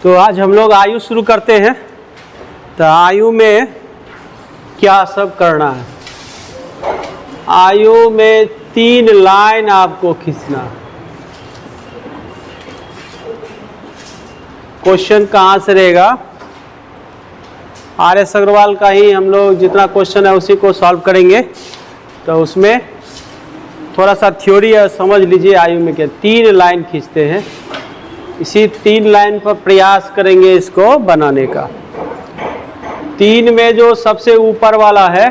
तो आज हम लोग आयु शुरू करते हैं। तो आयु में क्या सब करना है? आयु में 3 लाइन आपको खींचना। क्वेश्चन कहाँ से रहेगा? RS अग्रवाल का ही हम लोग जितना क्वेश्चन है उसी को सॉल्व करेंगे। तो उसमें थोड़ा सा थ्योरी है, समझ लीजिए। आयु में क्या 3 लाइन खींचते हैं, इसी 3 लाइन पर प्रयास करेंगे इसको बनाने का। 3 में जो सबसे ऊपर वाला है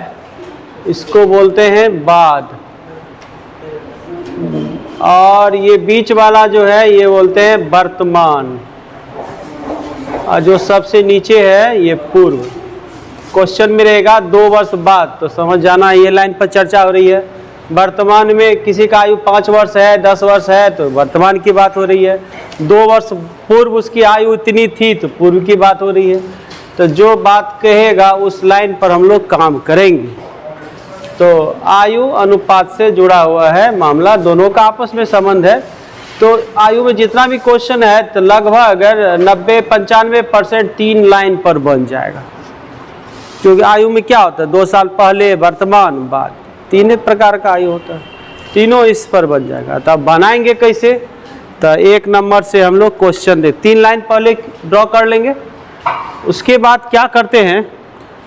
इसको बोलते हैं बाद, और ये बीच वाला जो है ये बोलते हैं वर्तमान, और जो सबसे नीचे है ये पूर्व। क्वेश्चन में रहेगा 2 वर्ष बाद, तो समझ जाना ये लाइन पर चर्चा हो रही है। वर्तमान में किसी का आयु 5 वर्ष है, 10 वर्ष है, तो वर्तमान की बात हो रही है। 2 वर्ष पूर्व उसकी आयु इतनी थी, तो पूर्व की बात हो रही है। तो जो बात कहेगा उस लाइन पर हम लोग काम करेंगे। तो आयु अनुपात से जुड़ा हुआ है मामला, दोनों का आपस में संबंध है। तो आयु में जितना भी क्वेश्चन है तो लगभग अगर 90-95% 3 लाइन पर बन जाएगा। क्योंकि आयु में क्या होता है? 2 साल पहले, वर्तमान, बाद, 3 प्रकार का आयु होता है, तीनों इस पर बन जाएगा। तो अब बनाएंगे कैसे? तो 1 नंबर से हम लोग क्वेश्चन दे 3 लाइन पहले ड्रॉ कर लेंगे। उसके बाद क्या करते हैं,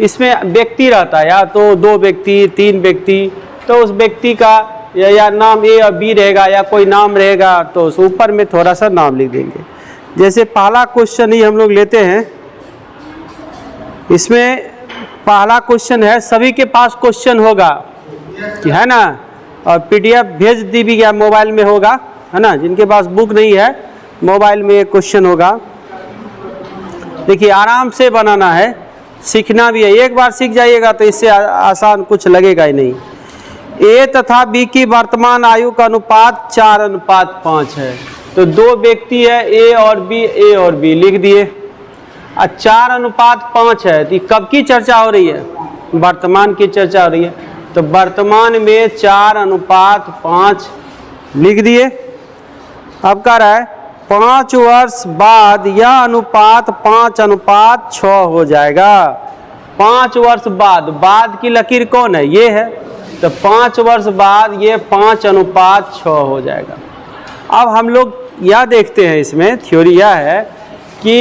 इसमें व्यक्ति रहता है, या तो 2 व्यक्ति, 3 व्यक्ति, तो उस व्यक्ति का या नाम A और B रहेगा, या कोई नाम रहेगा, तो उस ऊपर में थोड़ा सा नाम लिख देंगे। जैसे पहला क्वेश्चन ही हम लोग लेते हैं। इसमें पहला क्वेश्चन है, सभी के पास क्वेश्चन होगा कि है ना, और PDF भेज दी भी गया, मोबाइल में होगा, है ना। जिनके पास बुक नहीं है मोबाइल में एक क्वेश्चन होगा। देखिए आराम से बनाना है, सीखना भी है। एक बार सीख जाइएगा तो इससे आसान कुछ लगेगा ही नहीं। A तथा B की वर्तमान आयु का अनुपात 4:5 है। तो 2 व्यक्ति है A और B लिख दिए, और 4:5 है। तो कब की चर्चा हो रही है? वर्तमान की चर्चा हो रही है। तो वर्तमान में 4:5 लिख दिए। अब कह रहा है 5 वर्ष बाद यह अनुपात 5:6 हो जाएगा। 5 वर्ष बाद की लकीर कौन है? ये है। तो 5 वर्ष बाद ये 5:6 हो जाएगा। अब हम लोग यह देखते हैं, इसमें थ्योरी यह है कि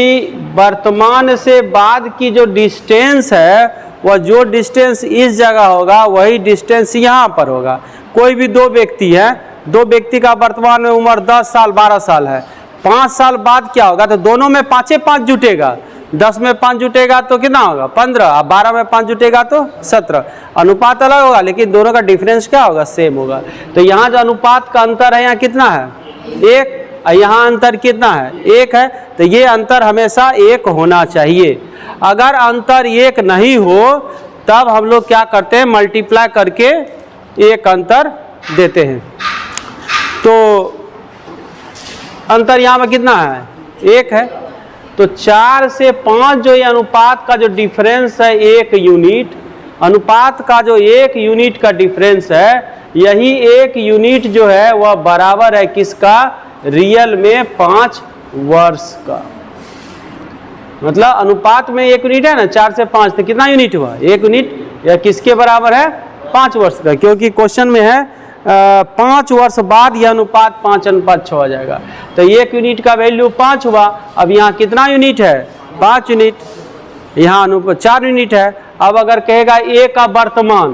वर्तमान से बाद की जो डिस्टेंस है, वह जो डिस्टेंस इस जगह होगा वही डिस्टेंस यहाँ पर होगा। कोई भी 2 व्यक्ति है, 2 व्यक्ति का वर्तमान में उम्र 10 साल 12 साल है। 5 साल बाद क्या होगा? तो दोनों में 5 जुटेगा। 10 में 5 जुटेगा तो कितना होगा? 15। और 12 में 5 जुटेगा तो 17। अनुपात अलग होगा, लेकिन दोनों का डिफरेंस क्या होगा? सेम होगा। तो यहाँ जो अनुपात का अंतर है, यहाँ कितना है? 1। यहाँ अंतर कितना है? 1 है। तो ये अंतर हमेशा 1 होना चाहिए। अगर अंतर 1 नहीं हो तब हम लोग क्या करते हैं? मल्टीप्लाई करके 1 अंतर देते हैं। तो अंतर यहाँ में कितना है? 1 है। तो 4 से 5 जो ये अनुपात का जो डिफरेंस है 1 यूनिट, अनुपात का जो 1 यूनिट का डिफरेंस है, यही 1 यूनिट जो है वह बराबर है किसका? रियल में 5 वर्ष का। मतलब अनुपात में 1 यूनिट है ना, 4 से 5, तो कितना यूनिट हुआ? 1 यूनिट। यह किसके बराबर है? 5 वर्ष का। क्योंकि क्वेश्चन में है 5 वर्ष बाद यह अनुपात 5:6 हो जाएगा। तो 1 यूनिट का वैल्यू 5 हुआ। अब यहाँ कितना यूनिट है? 5 यूनिट। यहाँ 4 यूनिट है। अब अगर कहेगा A का वर्तमान,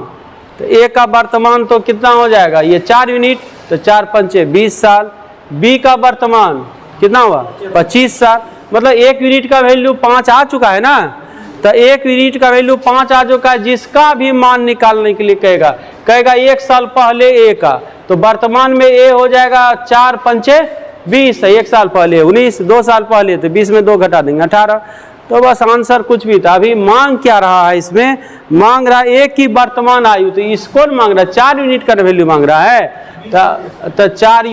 तो A का वर्तमान तो कितना हो जाएगा? ये 4 यूनिट। तो 4×5 20 साल। B का वर्तमान कितना हुआ? 25 साल। मतलब 1 यूनिट का वैल्यू 5 आ चुका है ना। तो 1 यूनिट का वैल्यू 5 आ चुका है। जिसका भी मान निकालने के लिए कहेगा 1 साल पहले A का, तो वर्तमान में A हो जाएगा 4×5 20। 1 साल पहले 19, 2 साल पहले, तो 20 में 2 घटा देंगे 18। तो बस आंसर कुछ भी था। अभी मांग क्या रहा है? इसमें मांग रहा है A की वर्तमान आयु। तो इसको मांग रहा है 4 यूनिट का वैल्यू मांग रहा है। तो 4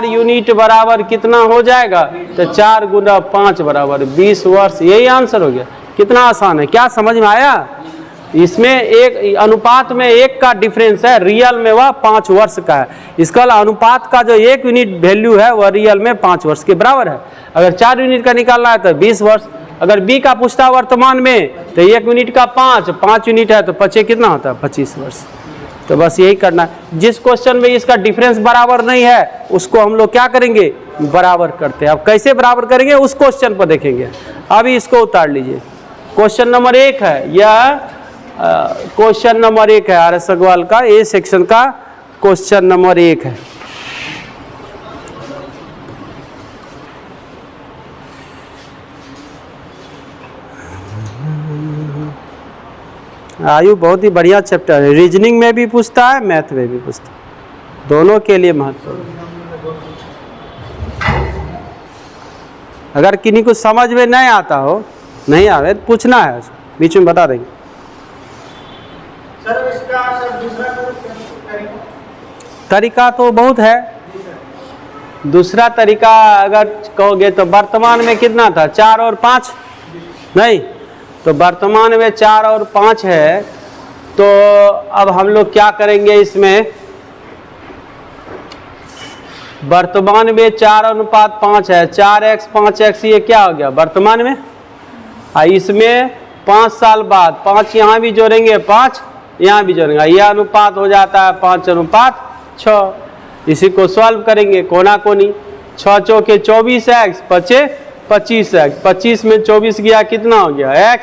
यूनिट बराबर कितना हो जाएगा? तो 4 × 5 बराबर 20 वर्ष। यही आंसर हो गया। कितना आसान है, क्या समझ में आया? इसमें एक अनुपात में 1 का डिफरेंस है, रियल में वह 5 वर्ष का है। इसका अनुपात का जो 1 यूनिट वैल्यू है वह रियल में 5 वर्ष के बराबर है। अगर 4 यूनिट का निकालना है तो 20 वर्ष। अगर बी का पूछता वर्तमान में तो 1 यूनिट का 5 यूनिट है तो 5 कितना होता है 25 वर्ष। तो बस यही करना है। जिस क्वेश्चन में इसका डिफरेंस बराबर नहीं है उसको हम लोग क्या करेंगे, बराबर करते हैं। अब कैसे बराबर करेंगे उस क्वेश्चन पर देखेंगे। अभी इसको उतार लीजिए। क्वेश्चन नंबर 1 है, यह क्वेश्चन नंबर 1 है आर एस अग्रवाल का, ए सेक्शन का क्वेश्चन नंबर 1 है। आयु बहुत ही बढ़िया चैप्टर है, रीजनिंग में भी पूछता है, मैथ में भी पूछता है, दोनों के लिए महत्वपूर्ण। अगर किन्हीं को समझ में नहीं आता हो, नहीं आवे तो पूछना है, बीच में बता देंगे। सर इसका सर दूसरा तरीका तो बहुत है। दूसरा तरीका अगर कहोगे तो वर्तमान में कितना था, 4 और 5 नहीं, तो वर्तमान में 4 और 5 है। तो अब हम लोग क्या करेंगे, इसमें वर्तमान में 4 अनुपात 5 है, 4x 5x ये क्या हो गया वर्तमान में। इसमें 5 साल बाद 5 यहाँ भी जोड़ेंगे, 5 यहाँ भी जोड़ेंगे, यह अनुपात हो जाता है 5 अनुपात 6। इसी को सॉल्व करेंगे कोना कोनी, 6 चौके 24x 5 25x, 25 में 24 गया कितना हो गया x,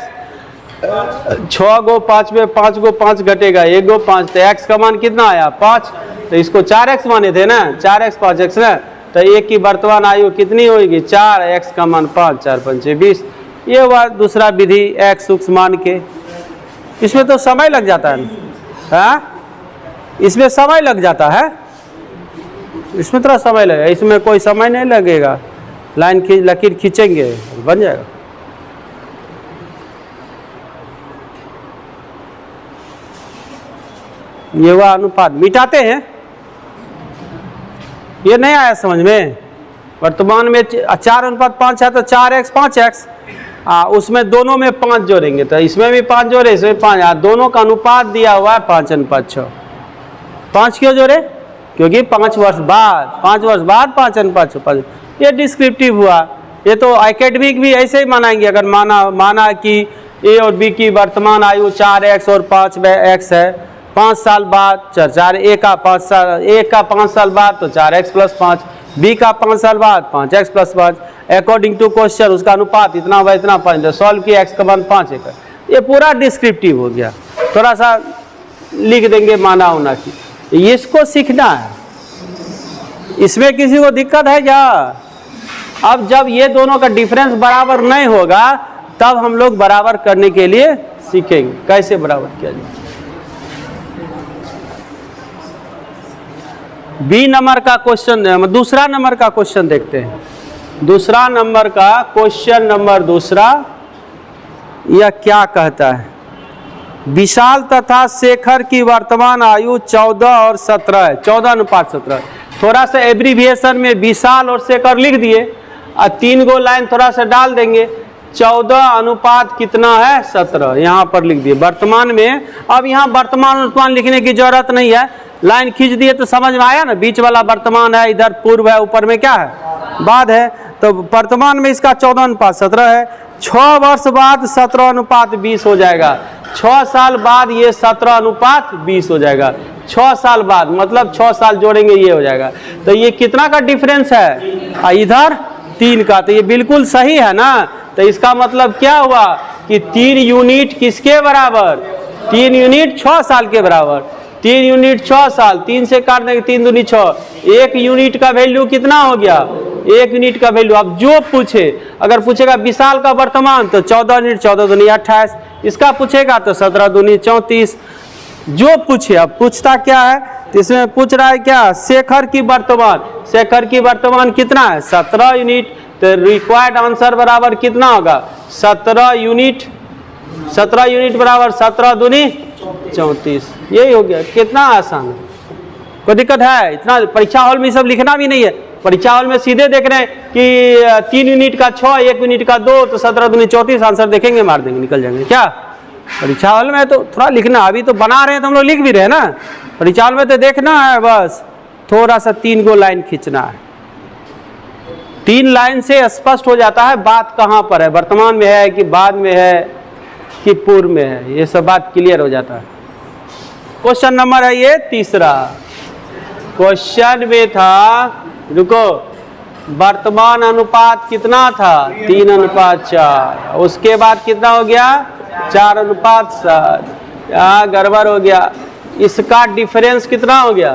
6 गो 5 में 5 गो 5 घटेगा, 1 गो 5, तो x का मान कितना आया 5। तो इसको 4x माने थे ना, 4x 5x ना, तो एक की वर्तमान आयु कितनी होगी 4, x का मान 5, 4 5 20। ये हुआ दूसरा विधि x उक्स मान के। इसमें तो समय लग जाता है हाँ, इसमें समय लग जाता है, इसमें थोड़ा समय लगेगा, इसमें कोई समय नहीं लगेगा, लाइन खींच लकीर खींचेंगे बन जाएगा। ये वह अनुपात मिटाते हैं, ये नहीं आया समझ में। वर्तमान में 4 अनुपात 5 है तो 4x 5x, उसमें दोनों में 5 जोड़ेंगे, तो इसमें भी 5 जोड़े, इसमें 5, दोनों का अनुपात दिया हुआ है 5 अनुपात 6। 5 क्यों जोड़े, क्योंकि 5 वर्ष बाद 5 अनुपात 6। ये डिस्क्रिप्टिव हुआ। ये तो एकेडमिक भी ऐसे ही मानाएंगे। अगर माना कि ए और बी की वर्तमान आयु 4x और 5x है, 5 साल बाद 4 ए का 5 साल बाद तो 4x + 5, बी का 5 साल बाद 5x + 5, अकॉर्डिंग टू क्वेश्चन उसका अनुपात इतना हुआ इतना 5, सॉल्व किया x का मान 5 है। ये पूरा डिस्क्रिप्टिव हो गया। थोड़ा सा लिख देंगे माना होना की, इसको सीखना है। इसमें किसी को दिक्कत है क्या। अब जब ये दोनों का डिफरेंस बराबर नहीं होगा तब हम लोग बराबर करने के लिए सीखेंगे कैसे बराबर किया जाए। बी नंबर का क्वेश्चन, दूसरा नंबर का क्वेश्चन देखते हैं। दूसरा नंबर का क्वेश्चन नंबर दूसरा, यह क्या कहता है। विशाल तथा शेखर की वर्तमान आयु 14 और 17 है, 14 अनुपात 17। थोड़ा सा एब्रीविएशन में विशाल और शेखर लिख दिए और 3 गो लाइन थोड़ा सा डाल देंगे। 14 अनुपात कितना है 17, यहाँ पर लिख दिए वर्तमान में। अब यहाँ वर्तमान अनुपात लिखने की जरूरत नहीं है, लाइन खींच दिए तो समझ में आया ना। बीच वाला वर्तमान है, इधर पूर्व है, ऊपर में क्या है बाद है। तो वर्तमान में इसका 14 अनुपात 17 है। 6 वर्ष बाद 17 अनुपात 20 हो जाएगा। 6 साल बाद ये 17 अनुपात 20 हो जाएगा। 6 साल बाद मतलब 6 साल जोड़ेंगे ये हो जाएगा। तो ये कितना का डिफरेंस है, इधर 3 का, तो ये बिल्कुल सही है ना। तो इसका मतलब क्या हुआ कि 3 यूनिट किसके बराबर, 3 यूनिट 6 साल के बराबर। 3 यूनिट 6 साल, 3 से काट देंगे 3 दूनी 6, 1 यूनिट का वैल्यू कितना हो गया 1 यूनिट का वैल्यू। अब जो पूछे, अगर पूछेगा विशाल का वर्तमान तो 14 यूनिट, 14 दूनी 28। इसका पूछेगा तो 17 दूनी 34। जो पूछे, अब पूछता क्या है तो इसमें पूछ रहा है क्या, शेखर की वर्तमान। शेखर की वर्तमान कितना है 17 यूनिट। तो रिक्वायर्ड आंसर बराबर कितना होगा 17 यूनिट। 17 यूनिट बराबर 17 दूनी 34। यही हो गया। कितना आसान है, कोई दिक्कत है। इतना परीक्षा हॉल में सब लिखना भी नहीं है। परीक्षा हॉल में सीधे देख रहे हैं कि 3 यूनिट का 6, 1 यूनिट का 2, तो 17 दूनी 34 आंसर देखेंगे मार देंगे निकल जाएंगे क्या। परीक्षा हॉल में तो थोड़ा लिखना, अभी तो बना रहे हैं तो हम लोग लिख भी रहे हैं ना, परीक्षा हॉल में तो देखना है बस, थोड़ा सा 3 गो लाइन खींचना है। 3 लाइन से स्पष्ट हो जाता है बात कहाँ पर है, वर्तमान में है कि बाद में है कि पूर्व में है, ये सब बात क्लियर हो जाता है। क्वेश्चन नंबर है ये तीसरा। क्वेश्चन में था, रुको, वर्तमान अनुपात कितना था 3:4, उसके बाद कितना हो गया 4:7, यहाँ गड़बड़ हो गया। इसका डिफरेंस कितना हो गया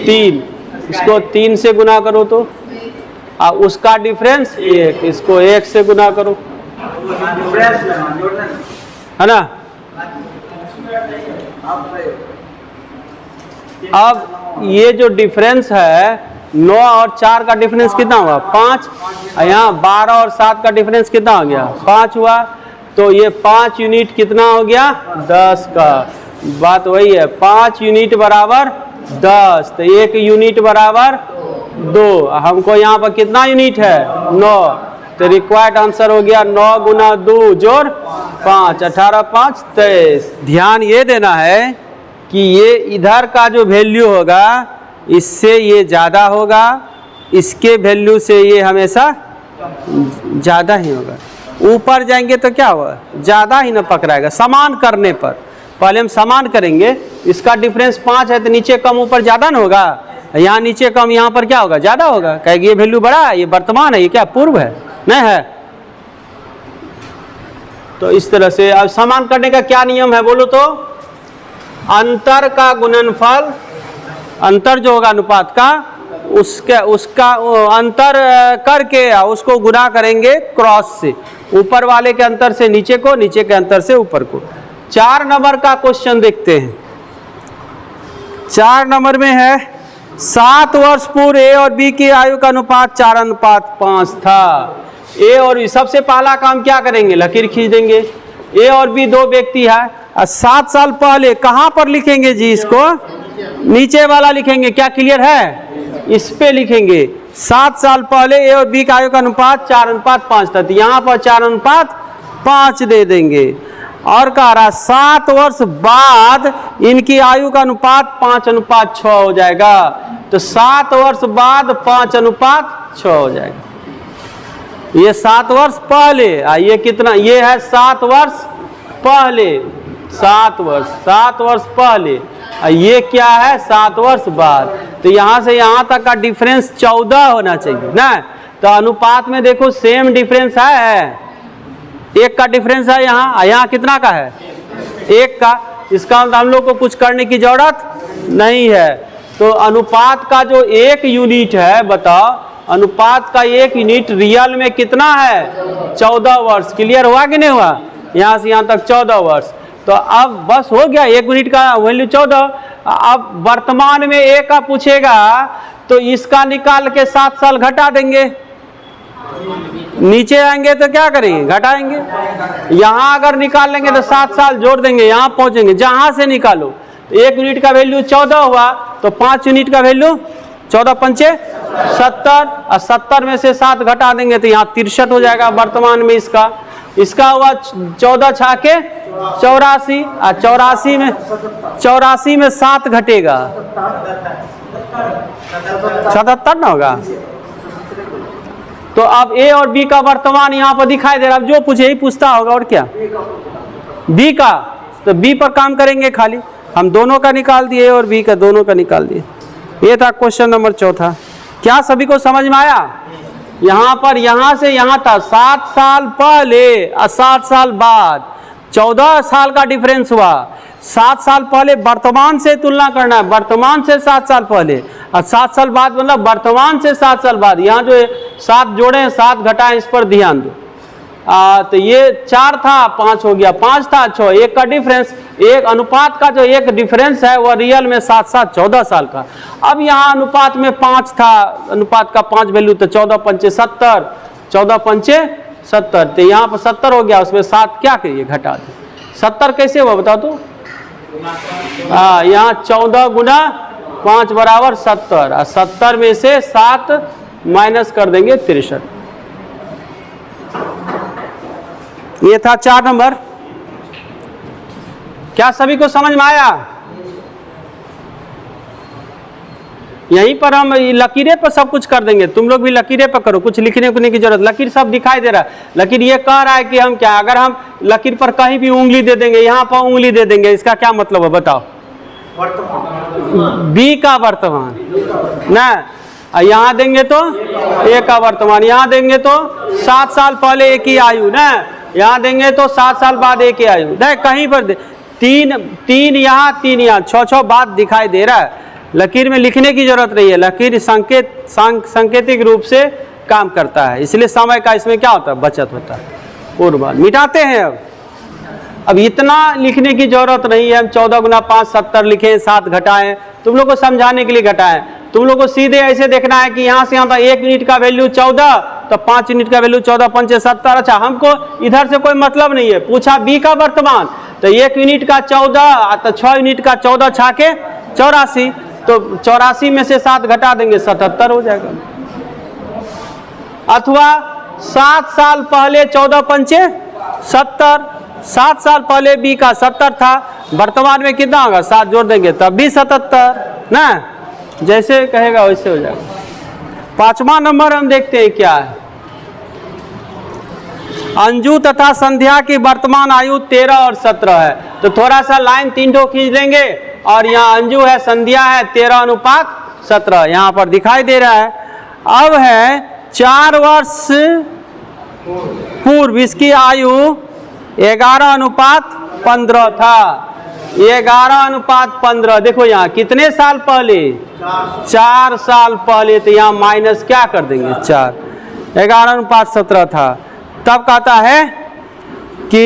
3, इसको 3 से गुना करो तो, और उसका डिफरेंस 1, इसको 1 से गुना करो, है ना। अब ये जो डिफरेंस है 9 और 4 का डिफरेंस कितना हुआ 5, यहाँ 12 और 7 का डिफरेंस कितना हो गया 5 हुआ, तो ये 5 यूनिट कितना हो गया 10 का। बात वही है, 5 यूनिट बराबर 10, तो 1 यूनिट बराबर 2। हमको यहाँ पर कितना यूनिट है 9, तो रिक्वायर्ड आंसर हो गया 9 गुना 2 जोड़ 5, 18 5 23। ध्यान ये देना है कि ये इधर का जो वैल्यू होगा इससे ये ज़्यादा होगा, इसके वैल्यू से ये हमेशा ज़्यादा ही होगा। ऊपर जाएंगे तो क्या होगा ज़्यादा ही ना पकड़ाएगा। समान करने पर पहले हम समान करेंगे, इसका डिफरेंस 5 है तो नीचे कम ऊपर ज़्यादा ना होगा, यहाँ नीचे कम यहाँ पर क्या होगा ज़्यादा होगा, कहेंगे ये वैल्यू बड़ा है, ये वर्तमान है, ये क्या पूर्व है नहीं है। तो इस तरह से अब समान करने का क्या नियम है बोलो तो, अंतर का गुणनफल, अंतर जो होगा अनुपात का उसका अंतर करके उसको गुना करेंगे क्रॉस से, ऊपर वाले के अंतर से नीचे को, नीचे के अंतर से ऊपर को। 4 नंबर का क्वेश्चन देखते हैं। 4 नंबर में है 7 वर्ष पूर्व ए और बी की आयु का अनुपात 4:5 था। ए और बी, सबसे पहला काम क्या करेंगे लकीर खींच देंगे। ए और बी 2 व्यक्ति है, 7 साल पहले कहाँ पर लिखेंगे जी, इसको नीचे वाला लिखेंगे, क्या क्लियर है, इस पे लिखेंगे। 7 साल पहले ए और बी का आयु का अनुपात 4:5 था, तो यहाँ पर 4:5 दे देंगे। और कह रहा 7 वर्ष बाद इनकी आयु का अनुपात 5:6 हो जाएगा, तो 7 वर्ष बाद 5:6 हो जाएगा। ये 7 वर्ष पहले, ये कितना, ये है 7 वर्ष पहले, 7 वर्ष पहले, ये क्या है 7 वर्ष बाद। तो यहाँ से यहाँ तक का डिफरेंस 14 होना चाहिए ना। तो अनुपात में देखो सेम डिफरेंस है, 1 का डिफरेंस है, यहाँ कितना का है 1 का। इसका मतलब हम लोग को कुछ करने की जरूरत नहीं है। तो अनुपात का जो 1 यूनिट है, बताओ अनुपात का 1 यूनिट रियल में कितना है 14 वर्ष। क्लियर हुआ कि नहीं हुआ, यहाँ से यहाँ तक 14 वर्ष। तो अब बस हो गया, 1 यूनिट का वैल्यू 14। अब वर्तमान में ए का पूछेगा तो इसका निकाल के 7 साल घटा देंगे, नीचे आएंगे तो क्या करेंगे घटाएंगे। यहाँ अगर निकाल लेंगे तो 7 साल जोड़ देंगे, यहाँ पहुंचेंगे, जहां से निकालो तो 1 यूनिट का वैल्यू 14 हुआ, तो 5 यूनिट का वैल्यू 14 पंचे 70, और 70 में से 7 घटा देंगे तो यहाँ 63 हो जाएगा वर्तमान में। इसका हुआ 14 छाके 84, और 84 में 7 घटेगा 77 ना होगा। तो अब ए और बी का वर्तमान यहाँ पर दिखाई दे रहा है। अब जो पूछे ही पूछता होगा, और क्या बी का, तो बी पर काम करेंगे खाली। हम दोनों का निकाल दिए और बी का दोनों का निकाल दिए। ये था क्वेश्चन नंबर 4। क्या सभी को समझ में आया। यहाँ पर यहाँ से यहाँ था 7 साल पहले और 7 साल बाद, 14 साल का डिफरेंस हुआ। 7 साल पहले वर्तमान से तुलना करना है, वर्तमान से 7 साल पहले, और 7 साल बाद मतलब वर्तमान से 7 साल बाद। यहाँ जो 7 जोड़े 7 घटाएं, इस पर ध्यान दो। तो ये 4 था 5 हो गया, 5 था 6, 1 का डिफरेंस। एक अनुपात का जो 1 डिफरेंस है वह रियल में 7 7 14 साल का। अब यहाँ अनुपात में 5 था, अनुपात का 5 वैल्यू, तो 14 पंचे 70, 14 पंचे 70, तो यहाँ पर 70 हो गया, उसमें 7 क्या करिए घटा दे। 70 कैसे हुआ बताओ तो, यहाँ 14 गुना 5 बराबर 70, और 70 में से 7 माइनस कर देंगे 63। ये था 4 नंबर। क्या सभी को समझ में आया? यहीं पर हम लकीरें पर सब कुछ कर देंगे, तुम लोग भी लकीरें पर करो, कुछ लिखने उखने की जरूरत, लकीर सब दिखाई दे रहा है। लकीर ये कह रहा है कि हम क्या, अगर हम लकीर पर कहीं भी उंगली दे देंगे, यहाँ पर उंगली दे देंगे, इसका क्या मतलब है बताओ? बी का वर्तमान ना, यहाँ देंगे तो ए का वर्तमान, यहाँ देंगे तो 7 साल पहले एक ही आयु ना, यहाँ देंगे तो 7 साल बाद एक ही आयु ना, कहीं पर तीन यहाँ 3 यहाँ, 6 बात दिखाई दे रहा है। लकीर में लिखने की जरूरत नहीं है, लकीर सांकेतिक रूप से काम करता है, इसलिए समय का इसमें क्या होता है, बचत होता है। पूर्व मिटाते हैं। अब इतना लिखने की जरूरत नहीं है, हम 14 गुना 5 70 लिखें, 7 घटाएं, तुम लोग को समझाने के लिए घटाएं। तुम लोग को सीधे ऐसे देखना है कि यहाँ से यहाँ तक 1 यूनिट का वैल्यू 14, तो 5 यूनिट का वैल्यू 14 5 70। अच्छा, हमको इधर से कोई मतलब नहीं है, पूछा बी का वर्तमान, तो 1 यूनिट का 14, तो 6 यूनिट का 14 छाके 84, तो 84 में से 7 घटा देंगे 77 हो जाएगा। अथवा 7 साल पहले 14 पंचे 70, 7 साल पहले बी का 70 था, वर्तमान में कितना होगा, 7 जोड़ देंगे तब भी 77 ना, जैसे कहेगा वैसे हो जाएगा। 5वां नंबर हम देखते हैं क्या है। अंजू तथा संध्या की वर्तमान आयु 13 और 17 है, तो थोड़ा सा लाइन 3 ठो खींच लेंगे, और यहाँ अंजू है, संध्या है, 13:17 यहाँ पर दिखाई दे रहा है। अब है 4 वर्ष पूर्व इसकी आयु 11:15 था, 11:15। देखो यहाँ कितने साल पहले, 4 साल पहले, तो यहाँ माइनस क्या कर देंगे 4, 11:17 था। तब कहता है कि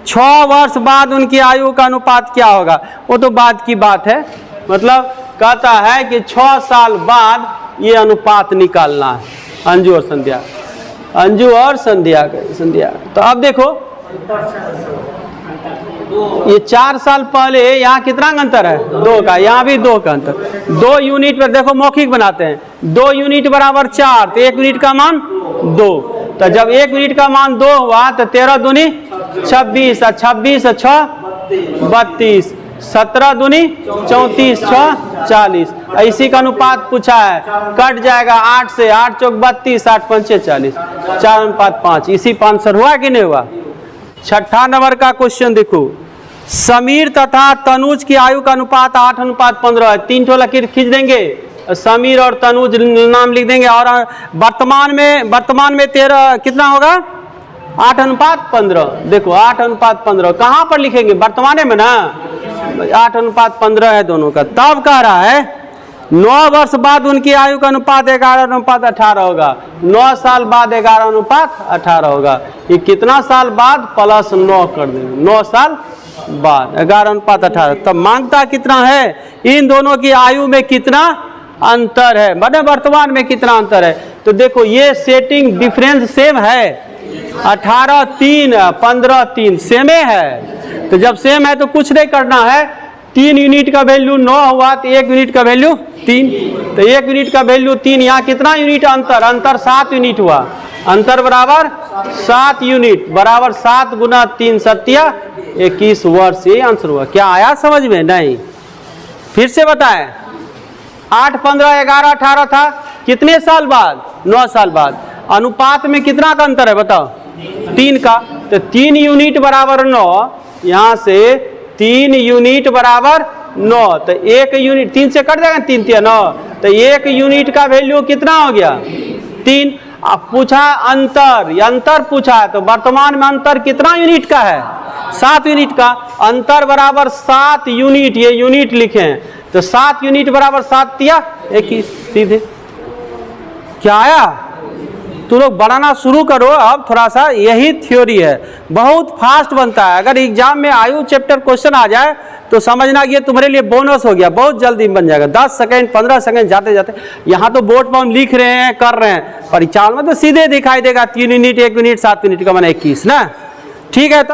6 वर्ष बाद उनकी आयु का अनुपात क्या होगा, वो तो बाद की बात है, मतलब कहता है कि 6 साल बाद ये अनुपात निकालना है, अंजू और संध्या, अंजू और संध्या। तो अब देखो ये 4 साल पहले यहाँ कितना अंतर है, 2 का, यहाँ भी 2 का अंतर। 2 यूनिट पर देखो मौखिक बनाते हैं, 2 यूनिट बराबर 4, तो 1 यूनिट का मान 2, तो जब 1 यूनिट का मान 2 हुआ तो 13 दूनी 26, 26 6 32, 17 दूनी 34 6 40, इसी का अनुपात पूछा है, कट जाएगा 8 से, 8 चौक 32, 8 पंचे 40, 4:5। इसी पर आंसर हुआ कि नहीं हुआ। 6ठा नंबर का क्वेश्चन देखो, समीर तथा तनुज की आयु का अनुपात 8:15 है, 3 ठो लकीर खींच देंगे, समीर और तनुज नाम लिख देंगे, और वर्तमान में 13 कितना होगा, 8:15। देखो 8:15 कहाँ पर लिखेंगे, वर्तमान में ना, 8:15 है दोनों का। तब कह रहा है 9 वर्ष बाद उनकी आयु का अनुपात 11:18 होगा, 9 साल बाद 11:18 होगा। ये कितना साल बाद, प्लस 9 कर देंगे, 9 साल बाद 11:18। तब मांगता कितना है, इन दोनों की आयु में कितना अंतर है, मतलब वर्तमान में कितना अंतर है। तो देखो ये सेटिंग डिफरेंस सेम है, 18 3 15 3 सेम है। तो जब सेम है तो कुछ नहीं करना है, 3 यूनिट का वैल्यू 9 हुआ तो 1 यूनिट का वैल्यू 3, तो 1 यूनिट का वैल्यू 3, यहाँ कितना यूनिट अंतर 7 यूनिट हुआ, अंतर बराबर 7 यूनिट, बराबर 7 गुना 3 7 21 वर्ष, ये आंसर हुआ। क्या आया समझ में? नहीं, फिर से बताएं। 8 15 11 18 था, कितने साल बाद, 9 साल बाद। अनुपात में कितना का अंतर है बताओ, 3 का, तो 3 यूनिट बराबर 9, यहाँ से 3 यूनिट बराबर 9, तो 1 यूनिट 3 से कट जाएगा, 3 3 9, तो 1 यूनिट का वैल्यू कितना हो गया 3। अब पूछा अंतर, ये अंतर पूछा है, तो वर्तमान में अंतर कितना यूनिट का है, 7 यूनिट का, अंतर बराबर 7 यूनिट, ये यूनिट लिखे हैं, तो 7 यूनिट बराबर 7 तिया 21, सीधे। क्या आया? तो लोग बनाना शुरू करो अब, थोड़ा सा यही थ्योरी है, बहुत फास्ट बनता है। अगर एग्जाम में आयु चैप्टर क्वेश्चन आ जाए तो समझना ये तुम्हारे लिए बोनस हो गया, बहुत जल्दी बन जाएगा, 10 सेकंड 15 सेकंड जाते जाते। यहाँ तो बोर्ड पर हम लिख रहे हैं, कर रहे हैं, परीक्षा में तो सीधे दिखाई देगा 3 यूनिट 1 यूनिट 7 यूनिट का माना 21 ना, ठीक है।